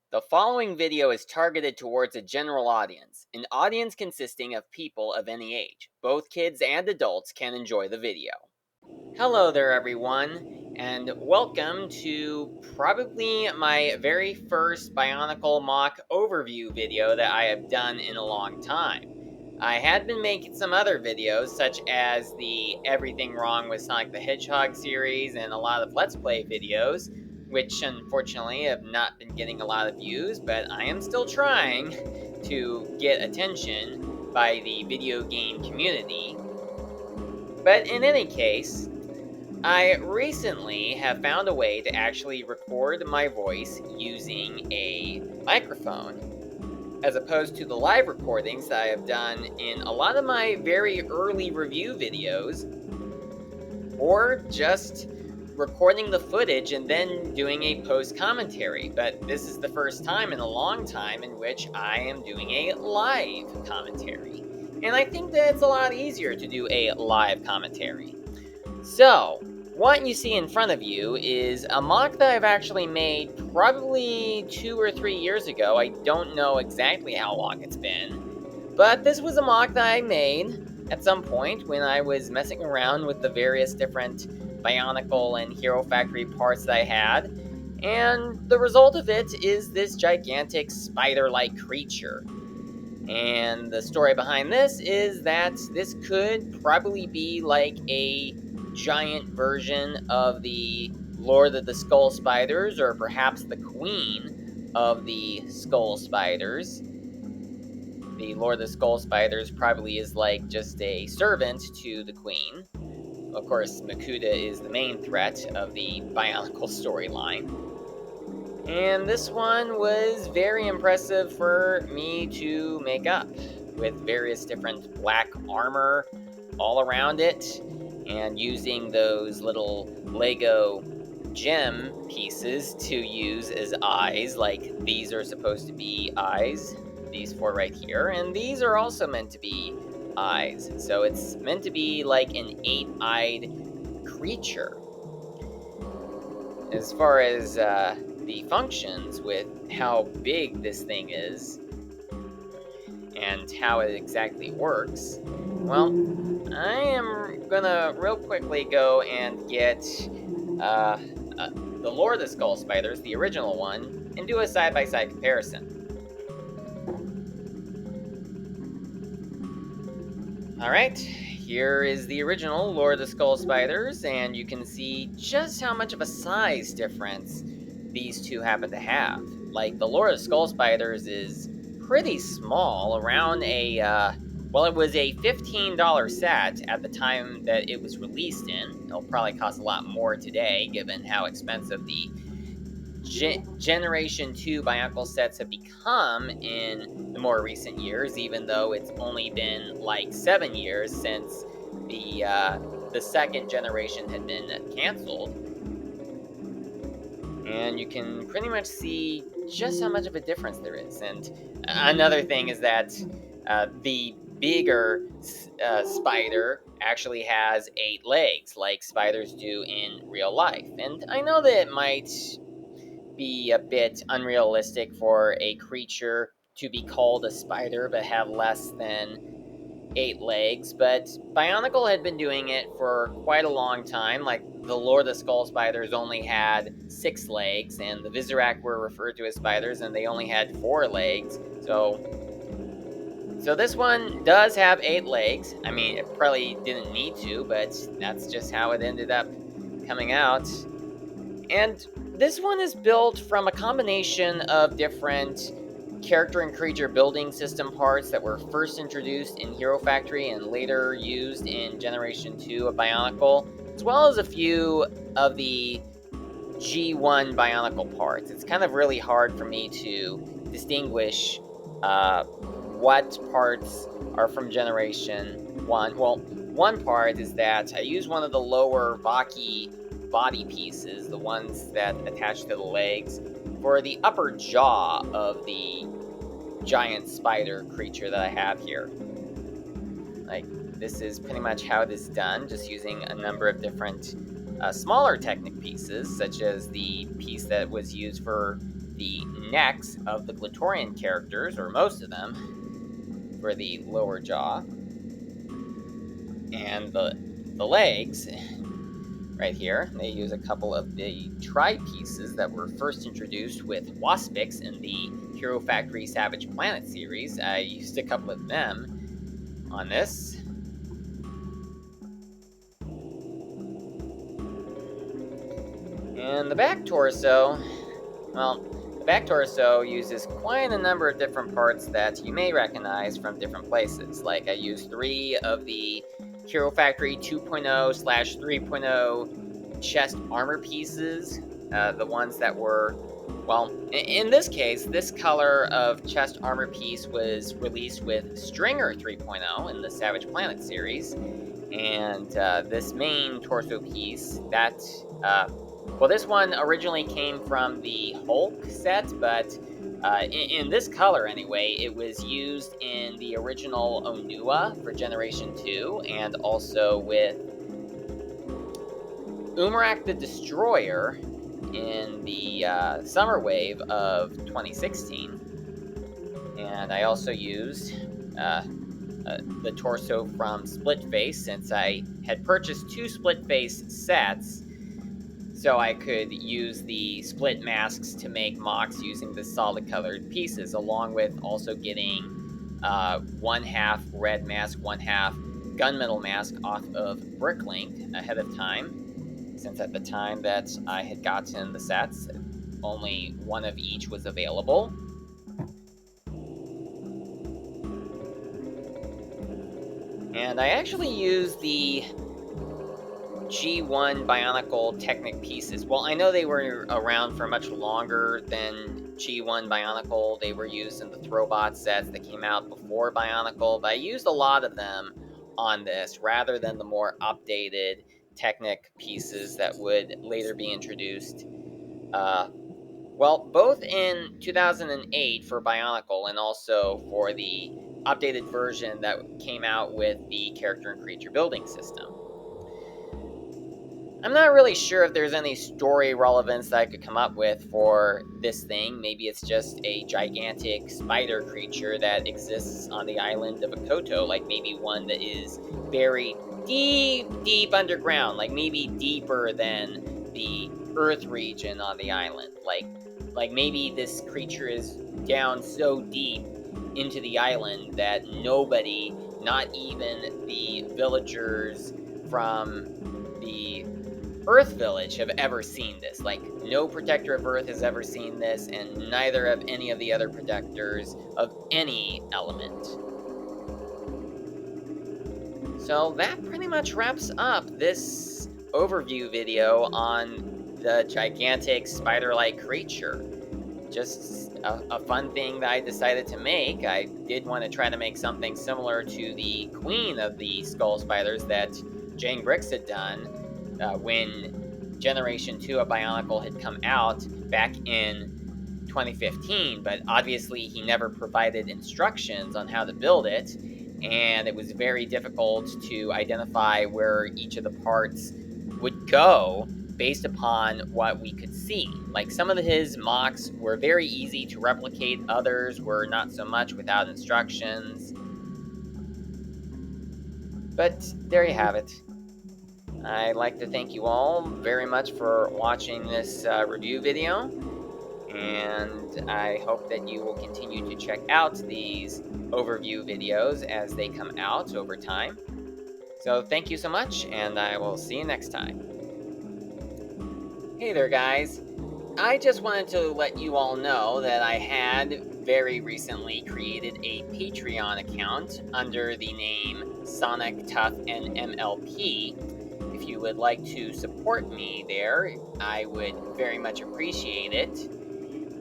The following video is targeted towards a general audience, an audience consisting of people of any age. Both kids and adults can enjoy the video. Hello there, everyone, and welcome to probably my very first Bionicle MOC overview video that I have done in a long time. I had been making some other videos, such as the Everything Wrong with Sonic the Hedgehog series and a lot of Let's Play videos, which unfortunately have not been getting a lot of views, but I am still trying to get attention by the video game community. But in any case, I recently have found a way to actually record my voice using a microphone, as opposed to the live recordings that I have done in a lot of my very early review videos, or just recording the footage and then doing a post commentary. But this is the first time in a long time in which I am doing a live commentary. And I think that it's a lot easier to do a live commentary. So, what you see in front of you is a MOC that I've actually made probably 2 or 3 years ago. I don't know exactly how long it's been, but this was a MOC that I made at some point when I was messing around with the various different Bionicle and Hero Factory parts that I had, and the result of it is this gigantic spider-like creature. And the story behind this is that this could probably be like a giant version of the Lord of the Skull Spiders, or perhaps the queen of the Skull Spiders. The Lord of the Skull Spiders probably is like just a servant to the queen. Of course, Makuta is the main threat of the Bionicle storyline. And this one was very impressive for me to make up, with various different black armor all around it, and using those little LEGO gem pieces to use as eyes. Like, these are supposed to be eyes, these four right here, and these are also meant to be eyes. So it's meant to be like an 8-eyed creature. As far as the functions with how big this thing is and how it exactly works, well, I am gonna real quickly go and get the Lord of the Skull Spiders, the original one, and do a side-by-side comparison. Alright, here is the original Lord of the Skull Spiders, and you can see just how much of a size difference these two happen to have. Like, the Lord of the Skull Spiders is pretty small, around a, well, it was a $15 set at the time that it was released in. It'll probably cost a lot more today, given how expensive the Generation 2 Bionicle sets have become in the more recent years, even though it's only been like 7 years since the second generation had been canceled. And you can pretty much see just how much of a difference there is. And another thing is that the bigger spider actually has 8 legs, like spiders do in real life. And I know that it might be a bit unrealistic for a creature to be called a spider but have less than 8 legs, but Bionicle had been doing it for quite a long time. Like, the Lord of the Skull Spiders only had 6 legs, and the Visorak were referred to as spiders, and they only had 4 legs. So this one does have 8 legs. I mean, it probably didn't need to, but that's just how it ended up coming out. And this one is built from a combination of different character and creature building system parts that were first introduced in Hero Factory and later used in Generation 2 of Bionicle, as well as a few of the G1 Bionicle parts. It's kind of really hard for me to distinguish what parts are from Generation 1. Well, one part is that I use one of the lower Vaki body pieces, the ones that attach to the legs, for the upper jaw of the giant spider creature that I have here. Like, this is pretty much how it is done, just using a number of different smaller Technic pieces, such as the piece that was used for the necks of the Glatorian characters, or most of them, for the lower jaw. And the legs, right here, they use a couple of the tri-pieces that were first introduced with Waspix in the Hero Factory Savage Planet series. I used a couple of them on this. And the back torso, well, the back torso uses quite a number of different parts that you may recognize from different places. Like I used 3 of the Hero Factory 2.0/3.0 chest armor pieces, the ones that were, well, in this case, this color of chest armor piece was released with Stringer 3.0 in the Savage Planet series, and this main torso piece, that, well, this one originally came from the Hulk set, but in this color anyway, it was used in the original Onua for Generation 2, and also with Umarak the Destroyer in the Summer Wave of 2016. And I also used the torso from Split Face, since I had purchased 2 Split Face sets, so I could use the split masks to make MOCs using the solid colored pieces, along with also getting 1/2 red mask, 1/2 gunmetal mask off of Bricklink ahead of time, since at the time that I had gotten the sets, only one of each was available. And I actually used the G1 Bionicle Technic pieces. Well, I know they were around for much longer than G1 Bionicle. They were used in the Throwbot sets that came out before Bionicle, but I used a lot of them on this rather than the more updated Technic pieces that would later be introduced. Well, both in 2008 for Bionicle and also for the updated version that came out with the character and creature building system. I'm not really sure if there's any story relevance that I could come up with for this thing. Maybe it's just a gigantic spider creature that exists on the island of Akoto, like maybe one that is buried deep underground, like maybe deeper than the Earth region on the island. Like maybe this creature is down so deep into the island that nobody, not even the villagers from the Earth Village, have ever seen this. Like, no protector of Earth has ever seen this, and neither have any of the other protectors of any element. So that pretty much wraps up this overview video on the gigantic spider-like creature. Just a fun thing that I decided to make. I did want to try to make something similar to the queen of the skull spiders that Jane Bricks had done when Generation 2 of Bionicle had come out back in 2015, but obviously he never provided instructions on how to build it, and it was very difficult to identify where each of the parts would go based upon what we could see. Like, some of his MOCs were very easy to replicate, others were not so much without instructions. But there you have it. I'd like to thank you all very much for watching this review video, and I hope that you will continue to check out these overview videos as they come out over time. So thank you so much, and I will see you next time. Hey there, guys. I just wanted to let you all know that I had very recently created a Patreon account under the name Sonic Tough and MLP. If you would like to support me there, I would very much appreciate it.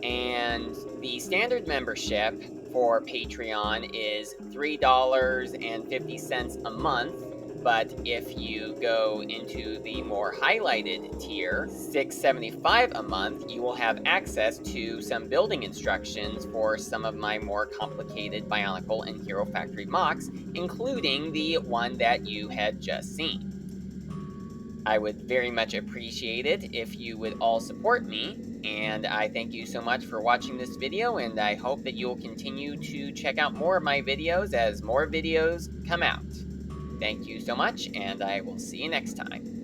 And the standard membership for Patreon is $3.50 a month, but if you go into the more highlighted tier, $6.75 a month, you will have access to some building instructions for some of my more complicated Bionicle and Hero Factory MOCs, including the one that you had just seen. I would very much appreciate it if you would all support me, And I thank you so much for watching this video, and I hope that you'll continue to check out more of my videos as more videos come out. Thank you so much, and I will see you next time.